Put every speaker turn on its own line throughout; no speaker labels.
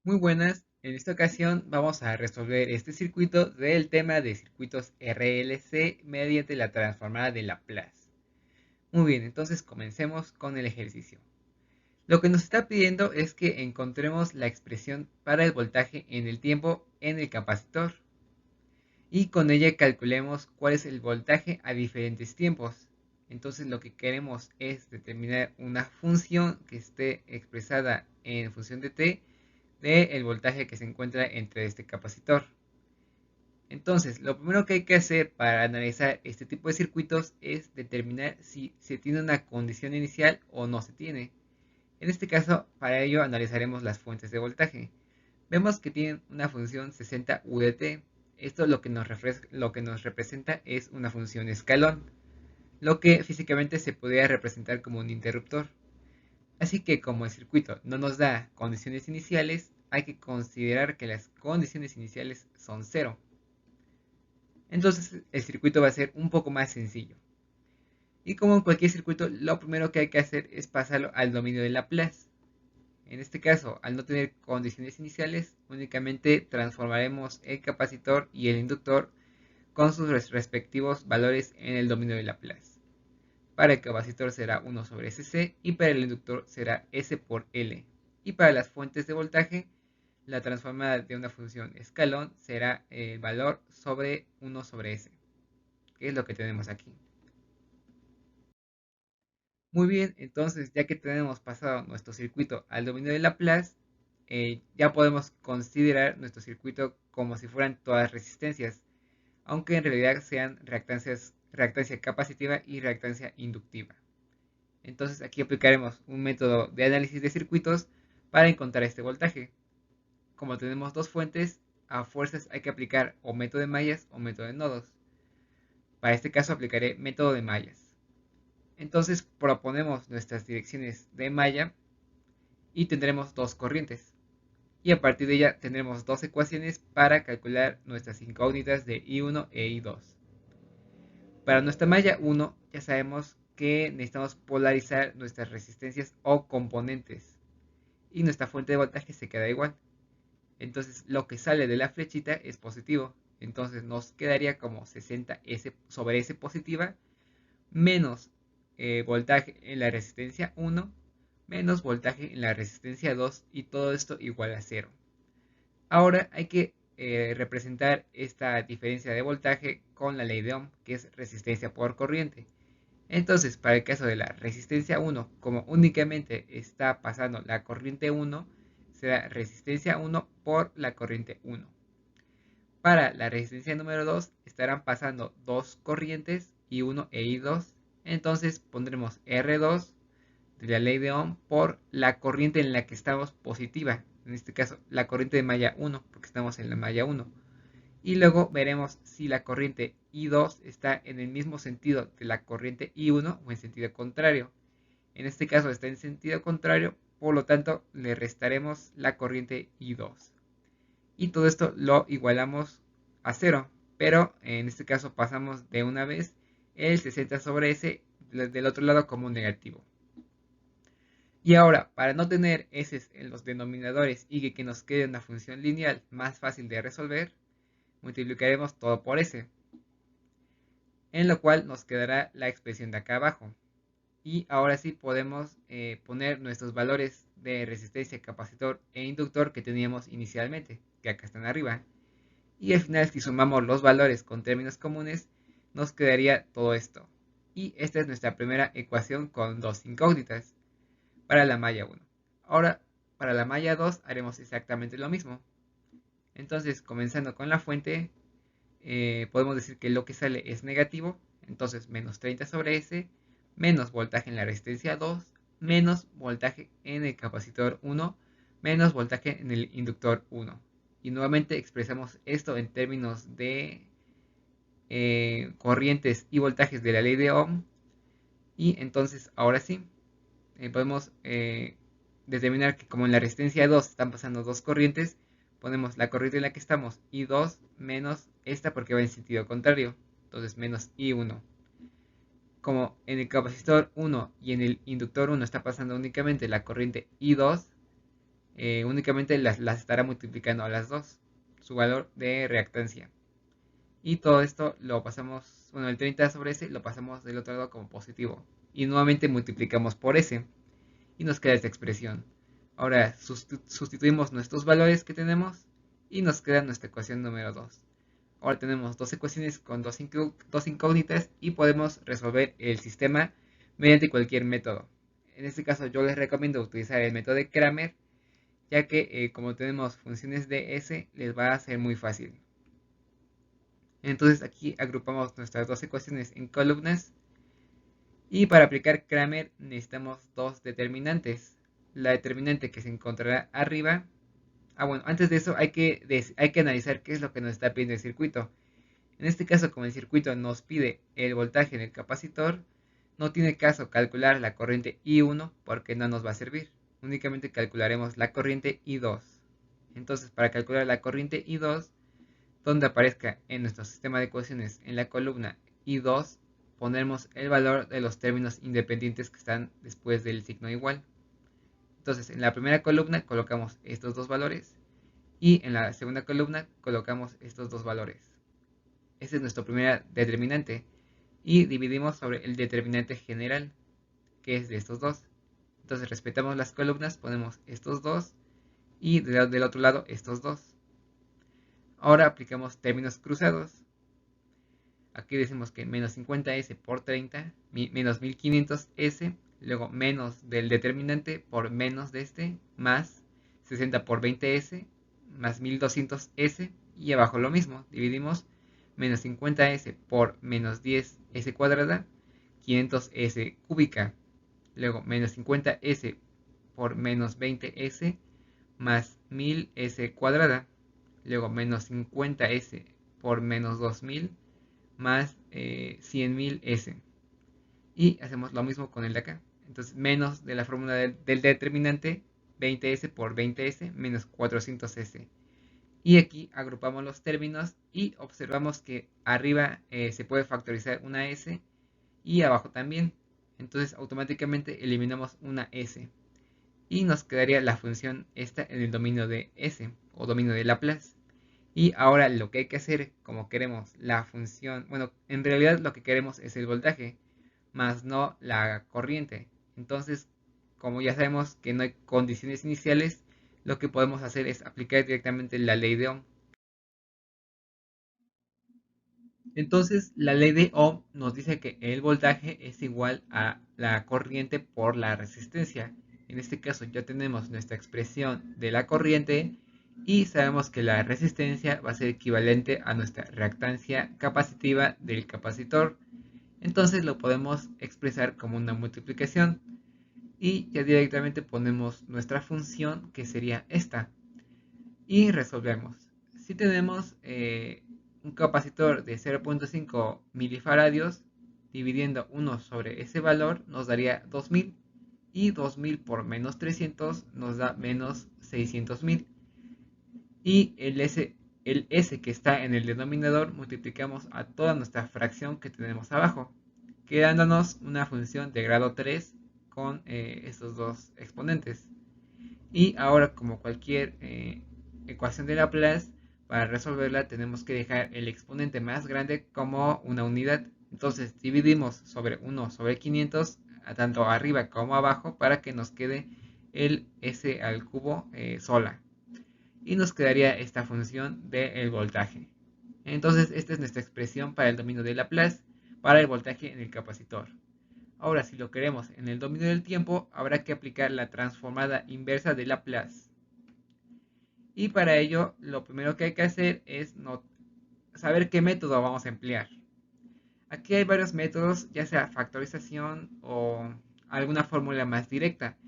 Muy buenas, en esta ocasión vamos a resolver este circuito del tema de circuitos RLC mediante la transformada de Laplace. Muy bien, entonces comencemos con el ejercicio. Lo que nos está pidiendo es que encontremos la expresión para el voltaje en el tiempo en el capacitor y con ella calculemos cuál es el voltaje a diferentes tiempos. Entonces lo que queremos es determinar una función que esté expresada en función de t del voltaje que se encuentra entre este capacitor. Entonces, lo primero que hay que hacer para analizar este tipo de circuitos es determinar si se tiene una condición inicial o no se tiene. En este caso, para ello analizaremos las fuentes de voltaje. Vemos que tienen una función 60 UDT. Esto lo que nos representa es una función escalón, lo que físicamente se podría representar como un interruptor. Así que como el circuito no nos da condiciones iniciales, hay que considerar que las condiciones iniciales son cero. Entonces el circuito va a ser un poco más sencillo. Y como en cualquier circuito, lo primero que hay que hacer es pasarlo al dominio de Laplace. En este caso, al no tener condiciones iniciales, únicamente transformaremos el capacitor y el inductor con sus respectivos valores en el dominio de Laplace. Para el capacitor será 1 sobre SC y para el inductor será S por L. Y para las fuentes de voltaje, la transformada de una función escalón será el valor sobre 1 sobre S, que es lo que tenemos aquí. Muy bien, entonces ya que tenemos pasado nuestro circuito al dominio de Laplace, ya podemos considerar nuestro circuito como si fueran todas resistencias, aunque en realidad sean reactancia capacitiva y reactancia inductiva. Entonces aquí aplicaremos un método de análisis de circuitos para encontrar este voltaje. Como tenemos dos fuentes, a fuerzas hay que aplicar o método de mallas o método de nodos. Para este caso aplicaré método de mallas. Entonces proponemos nuestras direcciones de malla y tendremos dos corrientes. Y a partir de ella tendremos dos ecuaciones para calcular nuestras incógnitas de I1 e I2. Para nuestra malla 1 ya sabemos que necesitamos polarizar nuestras resistencias o componentes y nuestra fuente de voltaje se queda igual. Entonces lo que sale de la flechita es positivo. Entonces nos quedaría como 60S sobre S positiva menos voltaje en la resistencia 1 menos voltaje en la resistencia 2 y todo esto igual a 0. Ahora hay que representar esta diferencia de voltaje con la ley de Ohm, que es resistencia por corriente. Entonces, para el caso de la resistencia 1, como únicamente está pasando la corriente 1, será resistencia 1 por la corriente 1. Para la resistencia número 2 estarán pasando dos corrientes, I1 e I2. Entonces pondremos R2 de la ley de Ohm por la corriente en la que estamos positiva. En este caso, la corriente de malla 1, porque estamos en la malla 1. Y luego veremos si la corriente I2 está en el mismo sentido de la corriente I1 o en sentido contrario. En este caso está en sentido contrario, por lo tanto le restaremos la corriente I2. Y todo esto lo igualamos a cero, pero en este caso pasamos de una vez el 60 sobre S del otro lado como un negativo. Y ahora, para no tener S en los denominadores y que nos quede una función lineal más fácil de resolver, multiplicaremos todo por S, en lo cual nos quedará la expresión de acá abajo. Y ahora sí podemos poner nuestros valores de resistencia, capacitor e inductor que teníamos inicialmente, que acá están arriba. Y al final, si sumamos los valores con términos comunes, nos quedaría todo esto. Y esta es nuestra primera ecuación con dos incógnitas para la malla 1. Ahora, para la malla 2 haremos exactamente lo mismo. Entonces, comenzando con la fuente, podemos decir que lo que sale es negativo. Entonces, menos 30 sobre S, menos voltaje en la resistencia 2, menos voltaje en el capacitor 1, menos voltaje en el inductor 1. Y nuevamente expresamos esto en términos de corrientes y voltajes de la ley de Ohm. Y entonces, ahora sí, podemos determinar que como en la resistencia 2 están pasando dos corrientes, ponemos la corriente en la que estamos I2 menos esta porque va en sentido contrario, entonces menos I1. Como en el capacitor 1 y en el inductor 1 está pasando únicamente la corriente I2, únicamente las estará multiplicando a las dos, su valor de reactancia. Y todo esto lo pasamos, bueno, el 30 sobre S lo pasamos del otro lado como positivo. Y nuevamente multiplicamos por S y nos queda esta expresión. Ahora sustituimos nuestros valores que tenemos y nos queda nuestra ecuación número 2. Ahora tenemos dos ecuaciones con dos incógnitas y podemos resolver el sistema mediante cualquier método. En este caso yo les recomiendo utilizar el método de Kramer, ya que como tenemos funciones de S, les va a ser muy fácil. Entonces aquí agrupamos nuestras dos ecuaciones en columnas y para aplicar Kramer necesitamos dos determinantes. La determinante que se encontrará arriba. Bueno, antes de eso hay que analizar qué es lo que nos está pidiendo el circuito. En este caso, como el circuito nos pide el voltaje en el capacitor, no tiene caso calcular la corriente I1 porque no nos va a servir. Únicamente calcularemos la corriente I2. Entonces, para calcular la corriente I2, donde aparezca en nuestro sistema de ecuaciones en la columna I2, ponemos el valor de los términos independientes que están después del signo igual. Entonces, en la primera columna colocamos estos dos valores y en la segunda columna colocamos estos dos valores. Ese es nuestro primer determinante y dividimos sobre el determinante general, que es de estos dos. Entonces respetamos las columnas, ponemos estos dos y del otro lado estos dos. Ahora aplicamos términos cruzados. Aquí decimos que menos 50S por 30, menos 1500S, luego menos del determinante por menos de este, más 60 por 20S, más 1200S, y abajo lo mismo, dividimos menos 50S por menos 10S cuadrada, 500S cúbica, luego menos 50S por menos 20S, más 1000S cuadrada, luego menos 50S por menos 2000, más 100.000 S. Y hacemos lo mismo con el de acá. Entonces, menos de la fórmula del determinante, 20S por 20S, menos 400S. Y aquí agrupamos los términos y observamos que arriba se puede factorizar una S y abajo también. Entonces, automáticamente eliminamos una S. Y nos quedaría la función esta en el dominio de S o dominio de Laplace. Y ahora lo que hay que hacer, como queremos la función, bueno, en realidad lo que queremos es el voltaje, más no la corriente. Entonces, como ya sabemos que no hay condiciones iniciales, lo que podemos hacer es aplicar directamente la ley de Ohm. Entonces, la ley de Ohm nos dice que el voltaje es igual a la corriente por la resistencia. En este caso ya tenemos nuestra expresión de la corriente y sabemos que la resistencia va a ser equivalente a nuestra reactancia capacitiva del capacitor. Entonces lo podemos expresar como una multiplicación y ya directamente ponemos nuestra función, que sería esta, y resolvemos. Si tenemos un capacitor de 0.5 milifaradios, dividiendo 1 sobre ese valor nos daría 2000, y 2000 por menos 300 nos da menos 600.000. Y el S que está en el denominador multiplicamos a toda nuestra fracción que tenemos abajo, quedándonos una función de grado 3 con estos dos exponentes. Y ahora, como cualquier ecuación de Laplace, para resolverla tenemos que dejar el exponente más grande como una unidad. Entonces dividimos sobre 1 sobre 500, tanto arriba como abajo, para que nos quede el S al cubo sola. Y nos quedaría esta función del voltaje. Entonces esta es nuestra expresión para el dominio de Laplace para el voltaje en el capacitor. Ahora, si lo queremos en el dominio del tiempo, habrá que aplicar la transformada inversa de Laplace. Y para ello, lo primero que hay que hacer es saber qué método vamos a emplear. Aquí hay varios métodos, ya sea factorización o alguna fórmula más directa.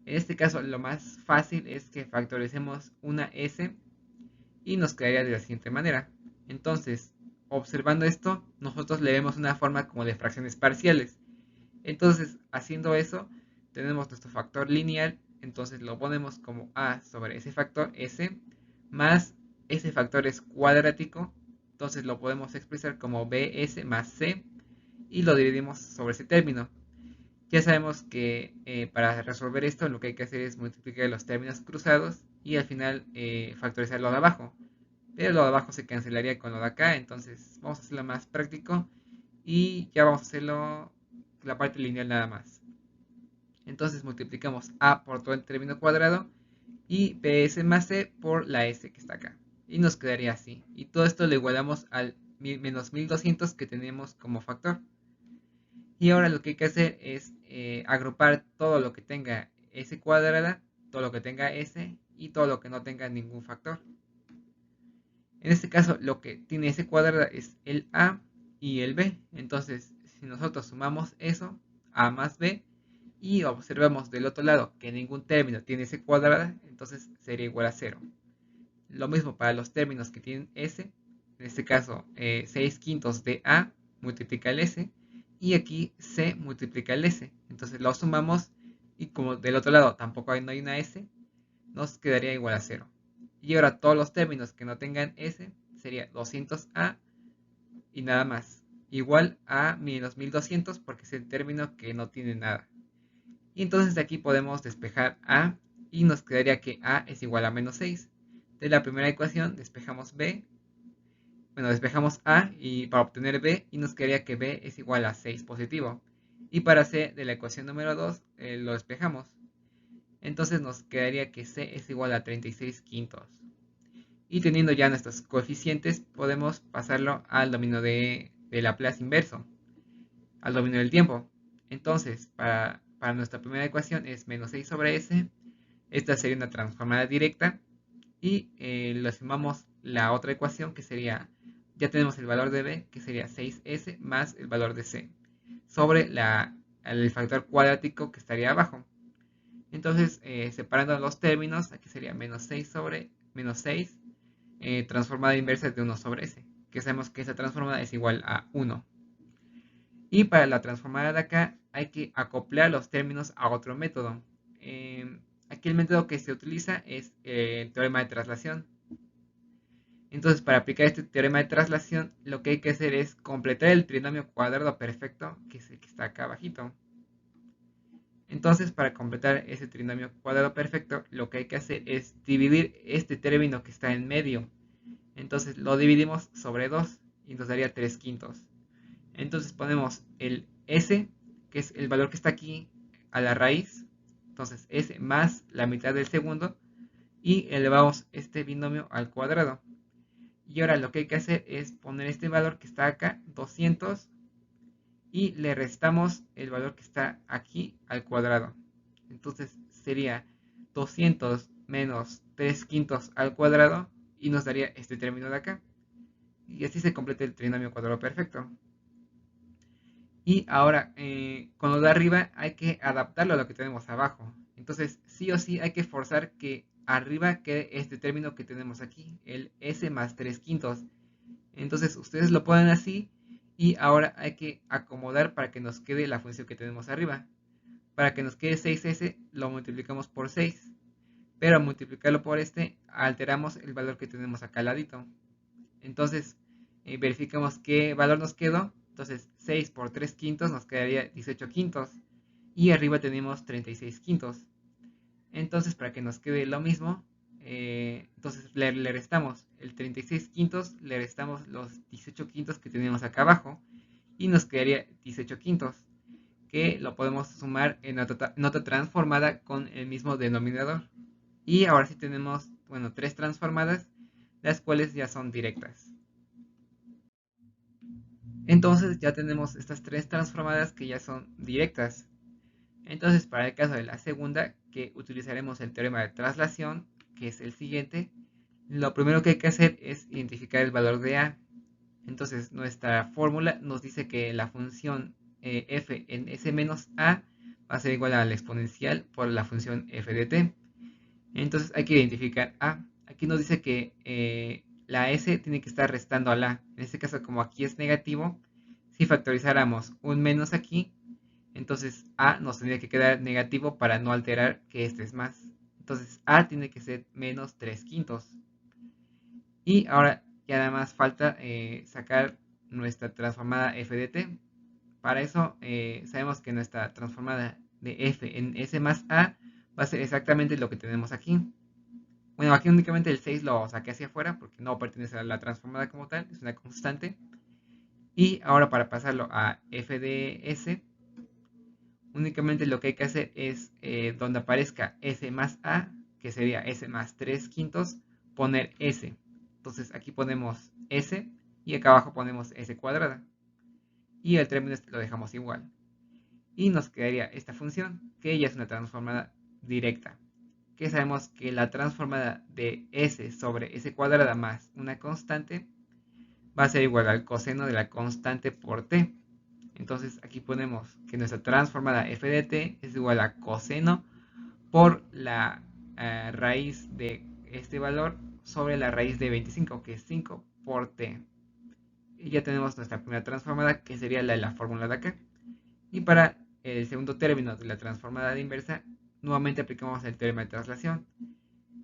En este caso, lo más fácil es que factoricemos una S y nos quedaría de la siguiente manera. Entonces, observando esto, nosotros le vemos una forma como de fracciones parciales. Entonces, haciendo eso, tenemos nuestro factor lineal, entonces lo ponemos como A sobre ese factor S, más ese factor es cuadrático, entonces lo podemos expresar como BS más C, y lo dividimos sobre ese término. Ya sabemos que para resolver esto lo que hay que hacer es multiplicar los términos cruzados y al final factorizar lo de abajo. Pero lo de abajo se cancelaría con lo de acá, entonces vamos a hacerlo más práctico y ya vamos a hacerlo la parte lineal nada más. Entonces multiplicamos a por todo el término cuadrado y bs más c por la s que está acá. Y nos quedaría así. Y todo esto lo igualamos al menos 1200 que tenemos como factor. Y ahora lo que hay que hacer es agrupar todo lo que tenga s cuadrada, todo lo que tenga s y todo lo que no tenga ningún factor. En este caso, lo que tiene s cuadrada es el a y el b. Entonces, si nosotros sumamos eso, a más b, y observamos del otro lado que ningún término tiene s cuadrada, entonces sería igual a 0. Lo mismo para los términos que tienen s, en este caso 6 quintos de a multiplica el s, y aquí c multiplica el s. Entonces lo sumamos y como del otro lado tampoco no hay una s, nos quedaría igual a 0. Y ahora todos los términos que no tengan s sería 200a y nada más. Igual a menos 1200 porque es el término que no tiene nada. Y entonces de aquí podemos despejar a y nos quedaría que a es igual a menos 6. De la primera ecuación despejamos b, bueno, despejamos a y para obtener b y nos quedaría que b es igual a 6 positivo. Y para c de la ecuación número 2 lo despejamos. Entonces nos quedaría que c es igual a 36 quintos. Y teniendo ya nuestros coeficientes, podemos pasarlo al dominio de Laplace inverso, al dominio del tiempo. Entonces, para nuestra primera ecuación es menos 6 sobre s. Esta sería una transformada directa. Y lo sumamos la otra ecuación que sería, ya tenemos el valor de b, que sería 6s más el valor de c, sobre el factor cuadrático que estaría abajo. Entonces, separando los términos, aquí sería menos 6 sobre menos 6 transformada inversa de 1 sobre s, que sabemos que esa transformada es igual a 1. Y para la transformada de acá hay que acoplar los términos a otro método. Aquí el método que se utiliza es el teorema de traslación. Entonces, para aplicar este teorema de traslación, lo que hay que hacer es completar el trinomio cuadrado perfecto, que es el que está acá abajito. Entonces, para completar ese trinomio cuadrado perfecto, lo que hay que hacer es dividir este término que está en medio. Entonces lo dividimos sobre 2 y nos daría 3 quintos. Entonces ponemos el s, que es el valor que está aquí, a la raíz. Entonces s más la mitad del segundo y elevamos este binomio al cuadrado. Y ahora lo que hay que hacer es poner este valor que está acá, 200, y le restamos el valor que está aquí al cuadrado. Entonces sería 200 menos 3 quintos al cuadrado y nos daría este término de acá. Y así se completa el trinomio cuadrado perfecto. Y ahora, con lo de arriba hay que adaptarlo a lo que tenemos abajo. Entonces, sí o sí hay que forzar que arriba quede este término que tenemos aquí, el s más 3 quintos. Entonces, ustedes lo ponen así y ahora hay que acomodar para que nos quede la función que tenemos arriba. Para que nos quede 6s, lo multiplicamos por 6. Pero al multiplicarlo por este, alteramos el valor que tenemos acá al ladito. Entonces, verificamos qué valor nos quedó. Entonces, 6 por 3 quintos nos quedaría 18 quintos. Y arriba tenemos 36 quintos. Entonces, para que nos quede lo mismo, entonces le restamos el 36 quintos, le restamos los 18 quintos que tenemos acá abajo. Y nos quedaría 18 quintos, que lo podemos sumar en otra transformada con el mismo denominador. Y ahora sí tenemos, bueno, tres transformadas, las cuales ya son directas. Entonces ya tenemos estas tres transformadas que ya son directas. Entonces para el caso de la segunda, que utilizaremos el teorema de traslación, que es el siguiente, lo primero que hay que hacer es identificar el valor de a. Entonces nuestra fórmula nos dice que la función f en s menos a va a ser igual a la exponencial por la función f de t. Entonces hay que identificar a. Aquí nos dice que la s tiene que estar restando a la. En este caso, como aquí es negativo, si factorizáramos un menos aquí, entonces a nos tendría que quedar negativo para no alterar que este es más. Entonces a tiene que ser menos 3 quintos. Y ahora ya nada más falta sacar nuestra transformada f de t. Para eso sabemos que nuestra transformada de f en s más a va a ser exactamente lo que tenemos aquí. Bueno, aquí únicamente el 6 lo saqué hacia afuera porque no pertenece a la transformada como tal, es una constante. Y ahora para pasarlo a f de s, únicamente lo que hay que hacer es donde aparezca s más a, que sería s más 3 quintos, poner s. Entonces aquí ponemos s y acá abajo ponemos s cuadrada. Y el término lo dejamos igual. Y nos quedaría esta función, que ya es una transformada directa. Que sabemos que la transformada de s sobre s cuadrada más una constante va a ser igual al coseno de la constante por t. Entonces aquí ponemos que nuestra transformada f de t es igual a coseno por la raíz de este valor sobre la raíz de 25, que es 5 por t. Y ya tenemos nuestra primera transformada, que sería la de la fórmula de acá. Y para el segundo término de la transformada de inversa, nuevamente aplicamos el teorema de traslación.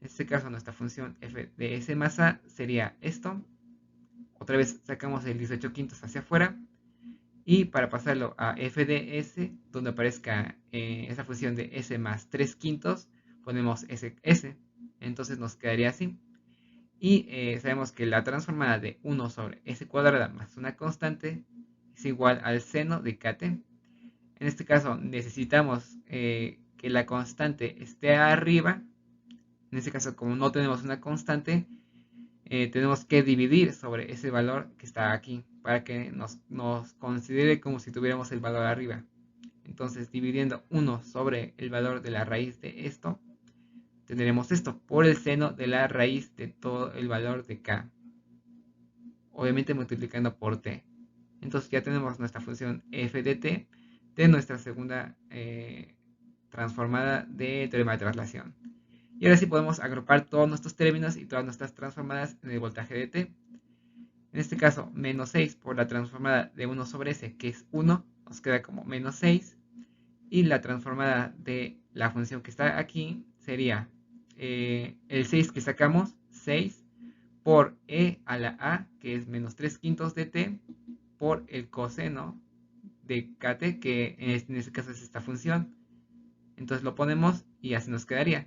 En este caso, nuestra función f de s más a sería esto. Otra vez sacamos el 18 quintos hacia afuera. Y para pasarlo a f de s, donde aparezca esa función de s más 3 quintos, ponemos s. Entonces nos quedaría así. Y sabemos que la transformada de 1 sobre s cuadrada más una constante es igual al seno de kt. En este caso necesitamos que la constante esté arriba. En este caso, como no tenemos una constante, tenemos que dividir sobre ese valor que está aquí para que nos considere como si tuviéramos el valor arriba. Entonces, dividiendo 1 sobre el valor de la raíz de esto, tendremos esto por el seno de la raíz de todo el valor de k. Obviamente multiplicando por t. Entonces ya tenemos nuestra función f de t de nuestra segunda transformada de teorema de traslación. Y ahora sí podemos agrupar todos nuestros términos y todas nuestras transformadas en el voltaje de t. En este caso, menos 6 por la transformada de 1 sobre s, que es 1, nos queda como menos 6. Y la transformada de la función que está aquí sería el 6 que sacamos, 6, por e a la a, que es menos 3 quintos de t, por el coseno de kt, que en este caso es esta función. Entonces lo ponemos y así nos quedaría.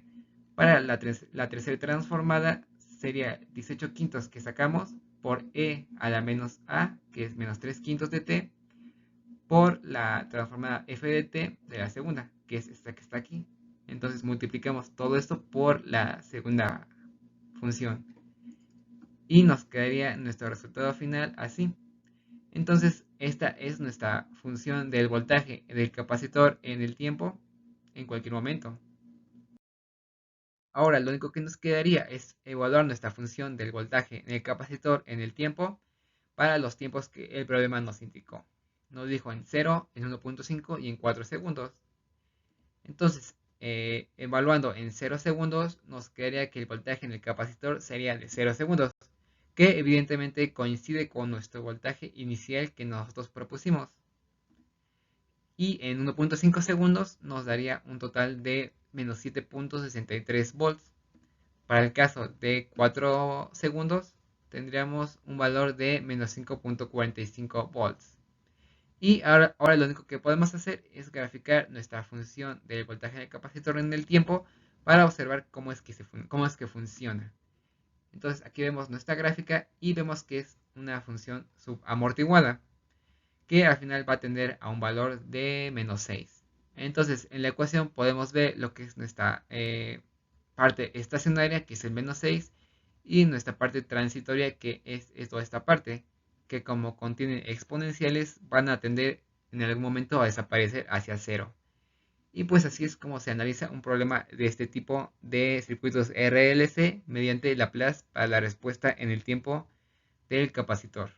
Para la tercera transformada sería 18 quintos que sacamos por e a la menos a, que es menos 3 quintos de t, por la transformada f de t de la segunda, que es esta que está aquí. Entonces multiplicamos todo esto por la segunda función. Y nos quedaría nuestro resultado final así. Entonces esta es nuestra función del voltaje del capacitor en el tiempo en cualquier momento. Ahora lo único que nos quedaría es evaluar nuestra función del voltaje en el capacitor en el tiempo para los tiempos que el problema nos indicó. Nos dijo en 0, en 1.5 y en 4 segundos. Entonces, evaluando en 0 segundos, nos quedaría que el voltaje en el capacitor sería de 0 segundos, que evidentemente coincide con nuestro voltaje inicial que nosotros propusimos. Y en 1.5 segundos nos daría un total de menos 7.63 volts. Para el caso de 4 segundos tendríamos un valor de menos 5.45 volts. Y ahora lo único que podemos hacer es graficar nuestra función del voltaje del capacitor en el tiempo para observar cómo es que funciona. Entonces aquí vemos nuestra gráfica y vemos que es una función subamortiguada, que al final va a tender a un valor de menos 6. Entonces en la ecuación podemos ver lo que es nuestra parte estacionaria, que es el menos 6, y nuestra parte transitoria, que es toda esta parte, que como contienen exponenciales van a tender en algún momento a desaparecer hacia 0. Y pues así es como se analiza un problema de este tipo de circuitos RLC mediante Laplace para la respuesta en el tiempo del capacitor.